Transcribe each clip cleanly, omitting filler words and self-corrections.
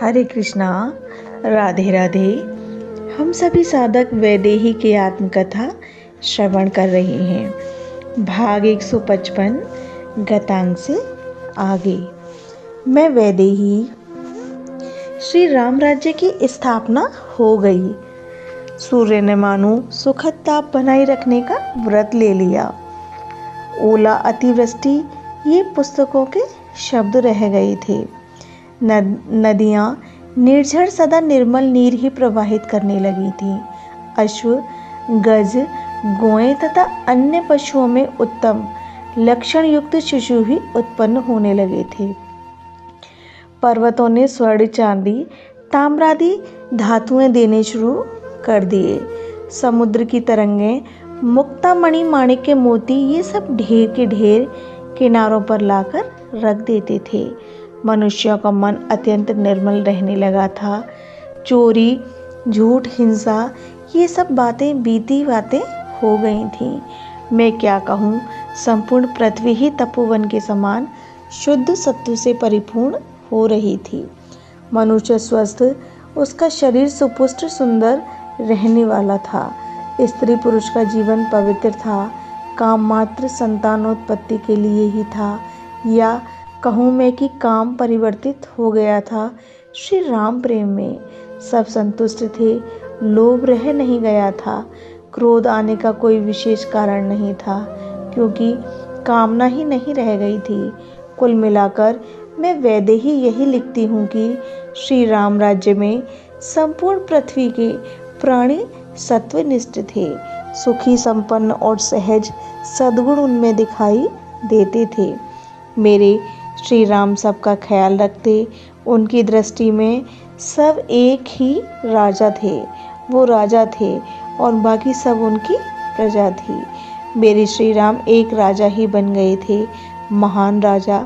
हरे कृष्णा, राधे राधे। हम सभी साधक वैदेही की आत्मकथा श्रवण कर रहे हैं। भाग 155 गतांग से आगे। मैं वैदेही। श्री राम राज्य की स्थापना हो गई। सूर्य ने मानो सुखद ताप बनाए रखने का व्रत ले लिया। ओला, अतिवृष्टि, ये पुस्तकों के शब्द रह गए थे। नदियाँ निर्झर सदा निर्मल नीर ही प्रवाहित करने लगी थीं। अश्व, गज, गोएं तथा अन्य पशुओं में उत्तम लक्षण युक्त शिशु ही उत्पन्न होने लगे थे। पर्वतों ने स्वर्ण, चांदी, ताम्रादि धातुएं देने शुरू कर दिए। समुद्र की तरंगें, मुक्तामणि, माणिक्य, मोती, ये सब ढेर के ढेर किनारों पर लाकर रख देते थे। मनुष्यों का मन अत्यंत निर्मल रहने लगा था। चोरी, झूठ, हिंसा, ये सब बीती बातें हो गई थीं। मैं क्या कहूँ, संपूर्ण पृथ्वी ही तपोवन के समान शुद्ध सत्व से परिपूर्ण हो रही थी। मनुष्य स्वस्थ, उसका शरीर सुपुष्ट सुंदर रहने वाला था। स्त्री पुरुष का जीवन पवित्र था। काम मात्र संतानोत्पत्ति के लिए ही था, या कहूँ मैं कि काम परिवर्तित हो गया था। श्री राम प्रेम में सब संतुष्ट थे। लोभ रह नहीं गया था। क्रोध आने का कोई विशेष कारण नहीं था, क्योंकि कामना ही नहीं रह गई थी। कुल मिलाकर मैं वैदेही यही लिखती हूँ कि श्री राम राज्य में संपूर्ण पृथ्वी के प्राणी सत्वनिष्ठ थे। सुखी, संपन्न और सहज सद्गुण उनमें दिखाई देते थे। मेरे श्री राम सबका ख्याल रखते। उनकी दृष्टि में सब एक ही राजा थे। वो राजा थे और बाकी सब उनकी प्रजा थी। मेरे श्री राम एक राजा ही बन गए थे, महान राजा,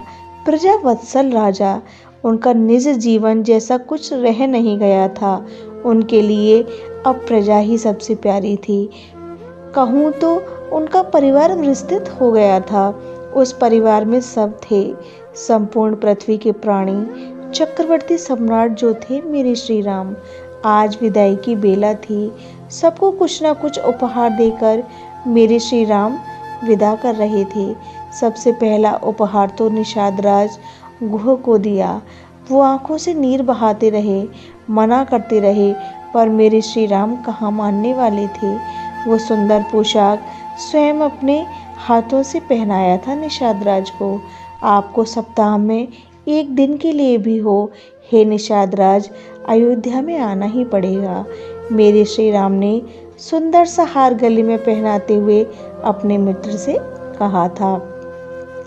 प्रजा वत्सल राजा। उनका निज जीवन जैसा कुछ रह नहीं गया था। उनके लिए अब प्रजा ही सबसे प्यारी थी। कहूँ तो उनका परिवार विस्तृत हो गया था। उस परिवार में सब थे, संपूर्ण पृथ्वी के प्राणी, चक्रवर्ती सम्राट जो थे मेरे श्री राम। आज विदाई की बेला थी। सबको कुछ न कुछ उपहार देकर मेरे श्री राम विदा कर रहे थे। सबसे पहला उपहार तो निषाद राज गुह को दिया। वो आंखों से नीर बहाते रहे, मना करते रहे, पर मेरे श्री राम कहाँ मानने वाले थे। वो सुंदर पोशाक स्वयं अपने हाथों से पहनाया था निषाद राज को। आपको सप्ताह में एक दिन के लिए भी हो, हे निषाद राज, अयोध्या में आना ही पड़ेगा। मेरे श्री राम ने सुंदर सा हार गले में पहनाते हुए अपने मित्र से कहा था,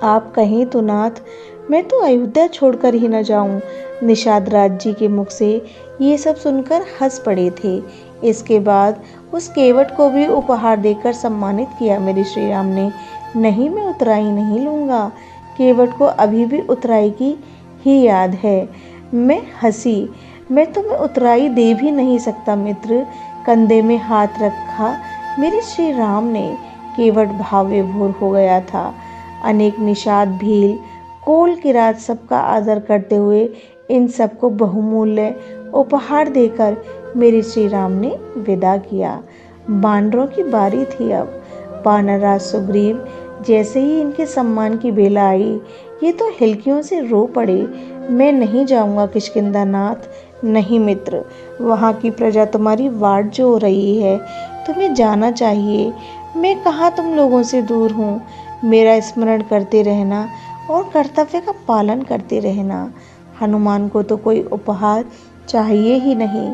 आप कहें तो नाथ, मैं तो अयोध्या छोड़कर ही न जाऊं। निषाद राज जी के मुख से ये सब सुनकर हंस पड़े थे। इसके बाद उस केवट को भी उपहार देकर सम्मानित किया मेरे श्री राम ने। नहीं, मैं उतराई नहीं लूँगा। केवट को अभी भी उतराई की ही याद है। मैं हंसी, मैं तुम्हें उतराई दे भी नहीं सकता मित्र। कंधे में हाथ रखा मेरे श्री राम ने। केवट भाव विभोर हो गया था। अनेक निषाद, भील, कोल, किरात सबका आदर करते हुए इन सबको बहुमूल्य उपहार देकर मेरे श्री राम ने विदा किया। बानरों की बारी थी अब। वानरराज सुग्रीव जैसे ही इनके सम्मान की बेला आई, ये तो हिलकियों से रो पड़े। मैं नहीं जाऊंगा किष्किंधा नाथ। नहीं मित्र, वहाँ की प्रजा तुम्हारी वाट जो हो रही है, तुम्हें जाना चाहिए। मैं कहाँ तुम लोगों से दूर हूँ। मेरा स्मरण करते रहना और कर्तव्य का पालन करते रहना। हनुमान को तो कोई उपहार चाहिए ही नहीं,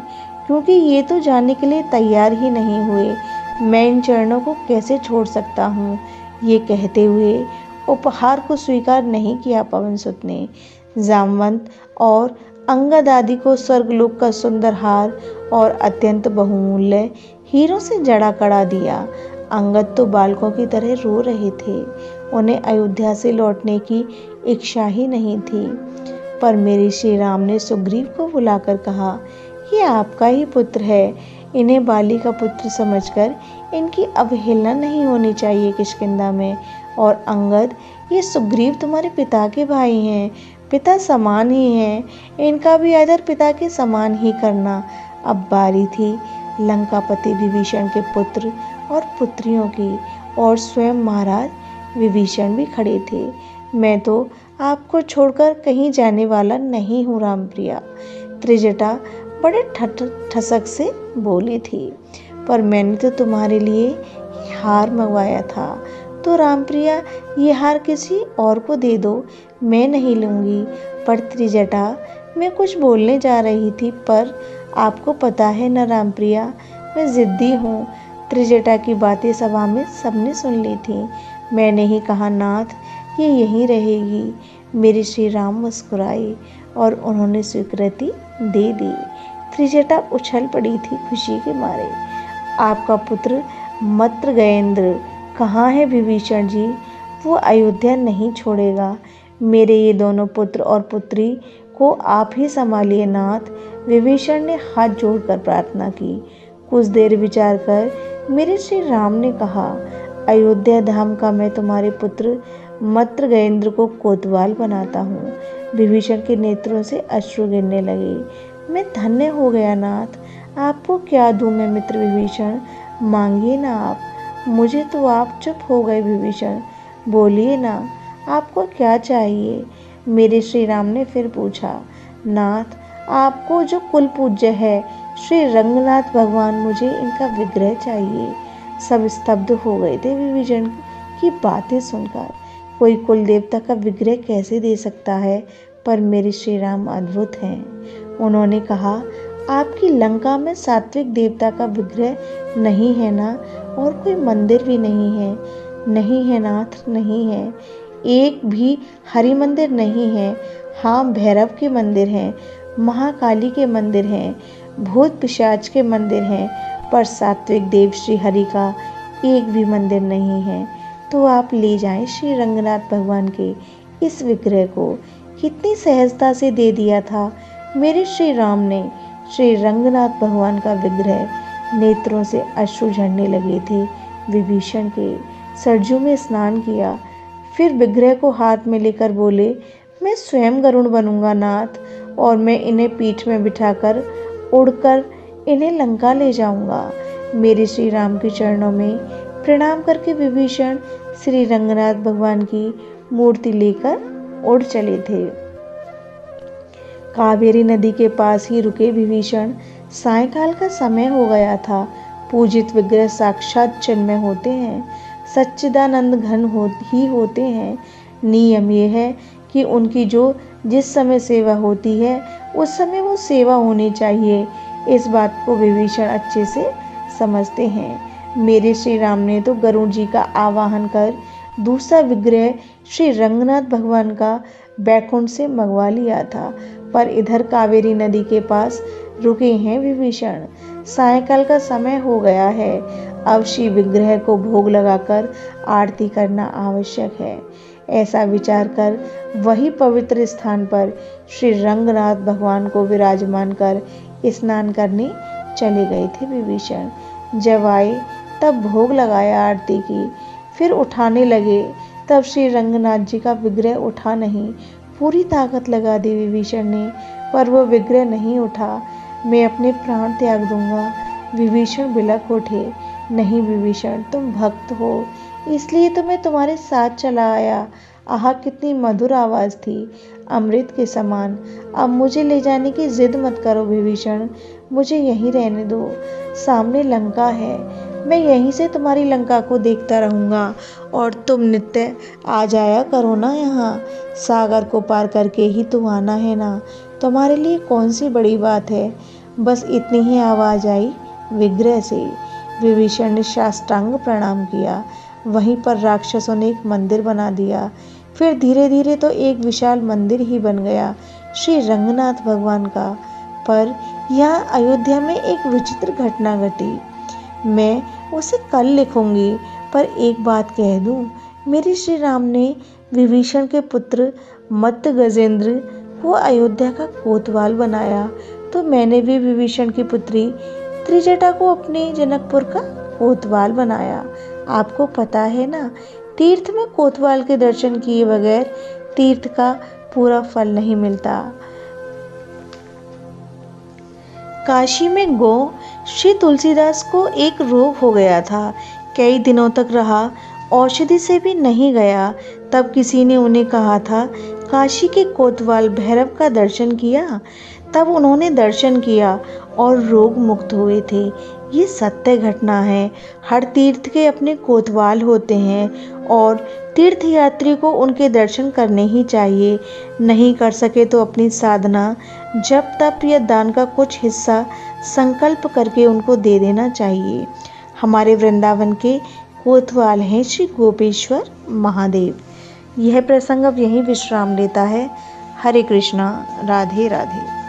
क्योंकि ये तो जाने के लिए तैयार ही नहीं हुए। मैं इन चरणों को कैसे छोड़ सकता हूँ। ये कहते हुए उपहार को स्वीकार नहीं किया पवनसुत ने। जामवंत और अंगद आदि को स्वर्गलोक का सुंदर हार और अत्यंत बहुमूल्य हीरों से जड़ा कड़ा दिया। अंगद तो बालकों की तरह रो रहे थे। उन्हें अयोध्या से लौटने की इच्छा ही नहीं थी। पर मेरे श्री राम ने सुग्रीव को बुलाकर कहा, ये आपका ही पुत्र है। इन्हें बाली का पुत्र समझकर इनकी अवहेलना नहीं होनी चाहिए किष्किंधा में। और अंगद, ये सुग्रीव तुम्हारे पिता के भाई हैं। पिता समान ही हैं, इनका भी आदर पिता के समान ही करना। अब बारी थी लंकापति विभीषण के पुत्र और पुत्रियों की, और स्वयं महाराज विभीषण भी खड़े थे। मैं तो आपको छोड़कर कहीं जाने वाला नहीं हूँ रामप्रिया, त्रिजटा बड़े ठसक से बोली थी। पर मैंने तो तुम्हारे लिए हार मंगवाया था, तो रामप्रिया ये हार किसी और को दे दो, मैं नहीं लूँगी। पर त्रिजटा, मैं कुछ बोलने जा रही थी, पर आपको पता है न रामप्रिया, मैं ज़िद्दी हूँ। त्रिजटा की बातें सभा में सबने सुन ली थी। मैंने ही कहा, नाथ ये यहीं रहेगी। मेरे श्री राम मुस्कुराए और उन्होंने स्वीकृति दे दी। त्रिजटा उछल पड़ी थी खुशी के मारे। आपका पुत्र मत्र गजेंद्र कहाँ है विभीषण जी? वो अयोध्या नहीं छोड़ेगा। मेरे ये दोनों पुत्र और पुत्री को आप ही संभालिए नाथ। विभीषण ने हाथ जोड़कर प्रार्थना की। कुछ देर विचार कर मेरे श्री राम ने कहा, अयोध्या धाम का मैं तुम्हारे पुत्र मत्र गजेंद्र को कोतवाल बनाता हूँ। विभीषण के नेत्रों से अश्रु गिरने लगे। मैं धन्य हो गया नाथ, आपको क्या दूँ मैं मित्र विभीषण, मांगिए ना आप मुझे। तो आप चुप हो गए विभीषण, बोलिए ना, आपको क्या चाहिए? मेरे श्री राम ने फिर पूछा। नाथ, आपको जो कुल पूज्य है श्री रंगनाथ भगवान, मुझे इनका विग्रह चाहिए। सब स्तब्ध हो गए थे विभीषण की बातें सुनकर। कोई कुल देवता का विग्रह कैसे दे सकता है? पर मेरे श्री राम अद्भुत हैं। उन्होंने कहा, आपकी लंका में सात्विक देवता का विग्रह नहीं है ना? और कोई मंदिर भी नहीं है? नहीं है नाथ, नहीं है। एक भी हरि मंदिर नहीं है। हाँ, भैरव के मंदिर हैं, महाकाली के मंदिर हैं, भूत पिशाच के मंदिर हैं, पर सात्विक देव श्री हरि का एक भी मंदिर नहीं है। तो आप ले जाएं श्री रंगनाथ भगवान के इस विग्रह को। कितनी सहजता से दे दिया था मेरे श्री राम ने श्री रंगनाथ भगवान का विग्रह। नेत्रों से अश्रु झरने लगे थे विभीषण के। सरजू में स्नान किया, फिर विग्रह को हाथ में लेकर बोले, मैं स्वयं गरुड़ बनूंगा नाथ, और मैं इन्हें पीठ में बिठाकर उड़कर इन्हें लंका ले जाऊंगा। मेरे श्री राम के चरणों में प्रणाम करके विभीषण श्री रंगनाथ भगवान की मूर्ति लेकर उड़ चले थे। कावेरी नदी के पास ही रुके विभीषण। सायंकाल का समय हो गया था। पूजित विग्रह साक्षात चिन्मय होते हैं, सच्चिदानंद घन ही होते हैं। नियम ये है कि उनकी जो जिस समय सेवा होती है उस समय वो सेवा होनी चाहिए। इस बात को विभीषण अच्छे से समझते हैं। मेरे श्री राम ने तो गरुड़ जी का आवाहन कर दूसरा विग्रह श्री रंगनाथ भगवान का बैकुंठ से मंगवा लिया था। पर इधर कावेरी नदी के पास रुके हैं विभीषण। सायंकाल का समय हो गया है। अब श्री विग्रह को भोग लगाकर आरती करना आवश्यक है। ऐसा विचार कर वही पवित्र स्थान पर श्री रंगनाथ भगवान को विराजमान कर स्नान करने चले गए थे विभीषण। जब आए तब भोग लगाया आरती की, फिर उठाने लगे, तब श्री रंगनाथ जी का विग्रह उठा नहीं। पूरी ताकत लगा दी विभीषण ने, पर वो विग्रह नहीं उठा। मैं अपने प्राण त्याग दूंगा। विभीषण बिलख उठे। नहीं विभीषण, तुम भक्त हो, इसलिए तो मैं तुम्हारे साथ चला आया। आहा, कितनी मधुर आवाज़ थी, अमृत के समान। अब मुझे ले जाने की जिद मत करो विभीषण, मुझे यहीं रहने दो। सामने लंका है, मैं यहीं से तुम्हारी लंका को देखता रहूँगा, और तुम नित्य आ जाया करो ना यहाँ। सागर को पार करके ही तो आना है ना, तुम्हारे लिए कौन सी बड़ी बात है। बस इतनी ही आवाज़ आई विग्रह से। विभीषण ने साष्टांग प्रणाम किया। वहीं पर राक्षसों ने एक मंदिर बना दिया। फिर धीरे धीरे तो एक विशाल मंदिर ही बन गया श्री रंगनाथ भगवान का। पर यहाँ अयोध्या में एक विचित्र घटना घटी। मैं उसे कल लिखूंगी, पर एक बात कह दूं, मेरे श्री राम ने विभीषण के पुत्र मत्त गजेंद्र को अयोध्या का कोतवाल बनाया, तो मैंने भी विभीषण की पुत्री त्रिजटा को अपने जनकपुर का कोतवाल बनाया। आपको पता है ना, तीर्थ में कोतवाल के दर्शन किए बगैर तीर्थ का पूरा फल नहीं मिलता। काशी में गो श्री तुलसीदास को एक रोग हो गया था। कई दिनों तक रहा, औषधि से भी नहीं गया। तब किसी ने उन्हें कहा था, काशी के कोतवाल भैरव का दर्शन किया? तब उन्होंने दर्शन किया और रोग मुक्त हुए थे। ये सत्य घटना है। हर तीर्थ के अपने कोतवाल होते हैं और तीर्थयात्री को उनके दर्शन करने ही चाहिए। नहीं कर सके तो अपनी साधना, जप तप या दान का कुछ हिस्सा संकल्प करके उनको दे देना चाहिए। हमारे वृंदावन के कोतवाल हैं श्री गोपेश्वर महादेव। यह प्रसंग अब यहीं विश्राम लेता है। हरे कृष्णा, राधे राधे।